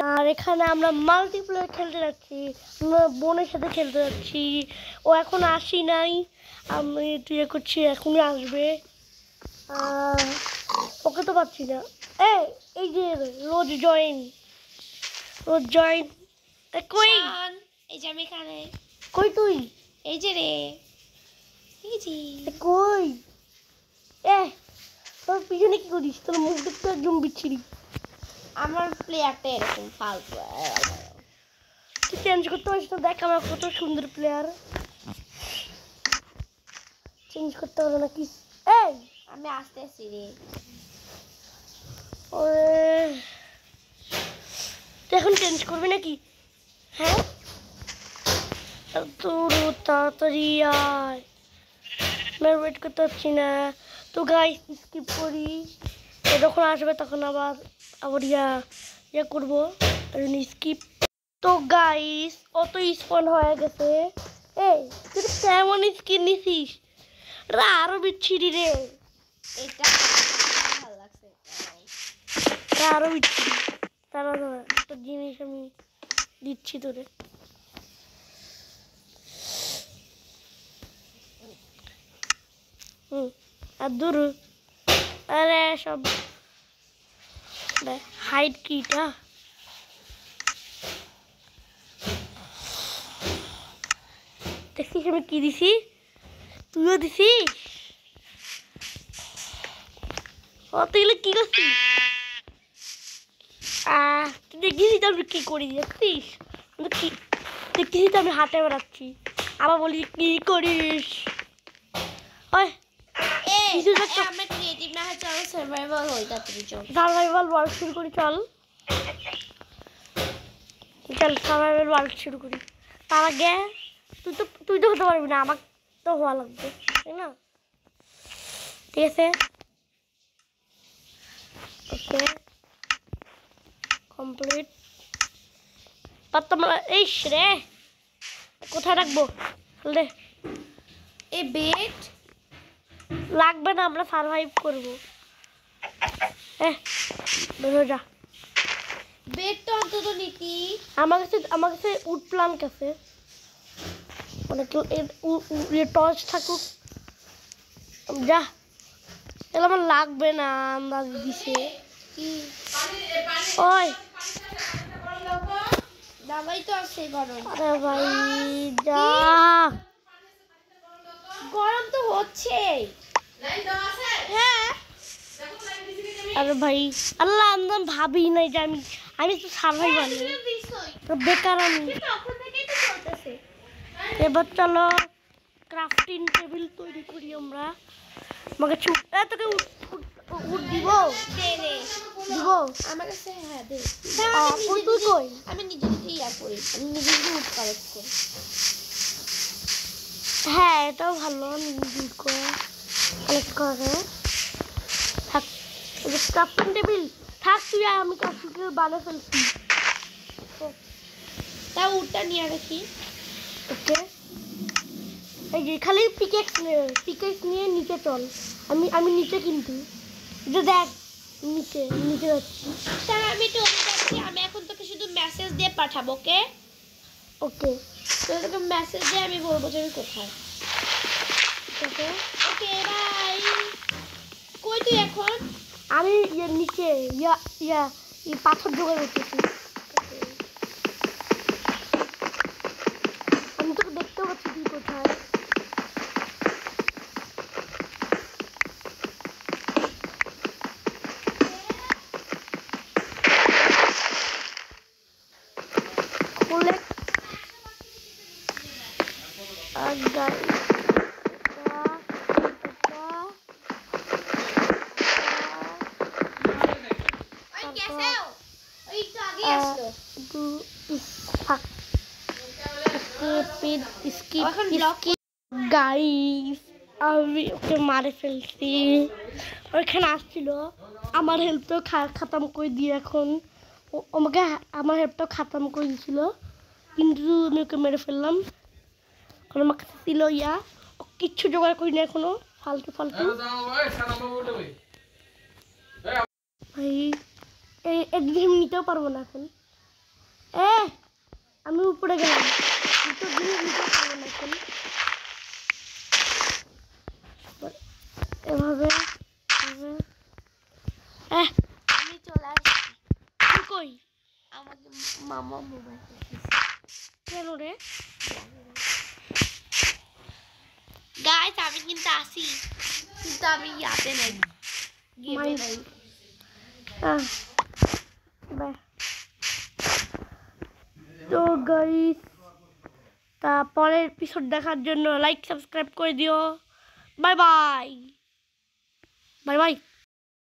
আর এখানে আমরা মাল্টিপ্লেয়ার খেলতে যাচ্ছি, বোনের সাথে খেলতে যাচ্ছি। ও এখন আসি নাই, আমি তুই করছি এখনই আসবে। ওকে তো পাচ্ছি না। এই যে রোজ জয়েন কই, এই যে আমি এখানে। কই তুই? এই যে রে, এই যে কই? তোর পিছনে কি করিস? তোর মুখ দেখতে একদম বিচ্ছিরি। আমার প্লেয়ারটা এরকম ফালতু। তুই চেঞ্জ করতে পারিস তো? দেখ আমার কত সুন্দর প্লেয়ার। চেঞ্জ করতে পারো না কি? আমি আসতেছি রে। তুই এখন চেঞ্জ করবি নাকি? হ্যাঁ, তোর তাড়াতাড়ি আয়, আমি ওয়েট করতে পারছি না। তো গাইস স্কিপ করি, যখন আসবে তখন আবার ইয়া করবো, স্কিপ। তো গাইস অত স্পন হয়ে গেছে। তুই তো কেমন স্কিন নিছিস? আরো বিচ্ছিরি রে, এটা ভালো লাগছে। আরো বিচ্ছিরি। তারা একটা জিনিস আমি দিচ্ছি তোরে। আর দূর, আরে সব হাইট কিটা দেখছিস আমি কি দিছি? তুইও দিছিস? তুই কি করছিস? তুই দেখিস তো আমি কি করি, দেখছিস? দেখছিস তো আমি হাতে বেড়াচ্ছি, আবার বলি কি করিস? সার্ভাইভাল ওয়ার্ল্ড শুরু করি, চল সার্ভাইভাল ওয়ার্ল্ড শুরু করি। তার আগে তুই তো হতে পারবি না, আমার তো হওয়া লাগবে, তাই না? ঠিক আছে, ওকে কমপ্লিট। তোমরা এই রে কোথায় রাখবো? দে এই বেড লাগবে না, আমরা সার্ভাইভ করবো। বেরো যা। বেড তো অন্তত নিতি। আমার কাছে উড প্লান্ট আছে, অনেক টর্চ থাকুক। যা, তাহলে আমার লাগবে না, আমরা দিছে। ওই দাবাই তো আছে গরম। আরে ভাই যা, গরম তো হচ্ছে। হ্যাঁ আরে ভাই আল্লাহ, আমি ভাবি নাই যে আমি তো সার্ভাইভাল বেকার আমি। এবার চলো ক্রাফটিং টেবিল তৈরি করি আমরা। আমাকে তোকে উড দিব দিব আমার কাছে। হ্যাঁ দে। তুই কই? আমি নিজে ইয়া করি, আমি নিজে উড কালেক্ট করি। হ্যাঁ এটাও ভালো, আমি উড করে কালেক্ট করে থাক। ক্রাফটিং টেবিল থাক, তুই আমি ক্রাফটিং টেবিল বানিয়ে ফেলছি। তা উডটা নিয়ে রাখি। ওকে, এই যে খালি পিকেক্স নিয়ে নিচে চল। আমি নিচে, কিন্তু যে দেখ নিচে যাচ্ছি। তা আমি চলে যাচ্ছি। আমি এখন তোকে শুধু মেসেজ দিয়ে পাঠাবো। ওকে ওকে, তোকে মেসেজ দিয়ে আমি বলবো যে আমি কোথায়। ওকে ওকে বাই। কই তুই এখন? আমি নিচে পাথর জোগাড় করতেছি। আমি তোকে দেখতে পাচ্ছি তুই কোথায়। গাইস আমি ওকে মারে ফেলছি, ওইখানে আসছিল আমার হেল্পটাও খাতাম করে দিয়ে, এখন আমাকে আমার হেল্পটাও খাতাম করে দিয়েছিল, কিন্তু আমি ওকে মেরে ফেললাম। এখন আমার কাছে ছিল কিচ্ছু জোগাড় করিনি এখনো, ফালতু ভাই এই একদিন আমি নিতেও পারবো না এখন। আমি উপরে গেলাম ভিতর দিয়ে ভিতরে পারবো না এখন এভাবে আমি চলে আসছি তুই কই আমাকে মামা মোবাইল কেন রে গাইস আমি কিন্তু আসি কিন্তু আমি ইয়াতে নাই গেমে নাই বাই তো গাইস তারপরের এপিসোড দেখার জন্য লাইক সাবস্ক্রাইব করে দিও বাই বাই বাই বাই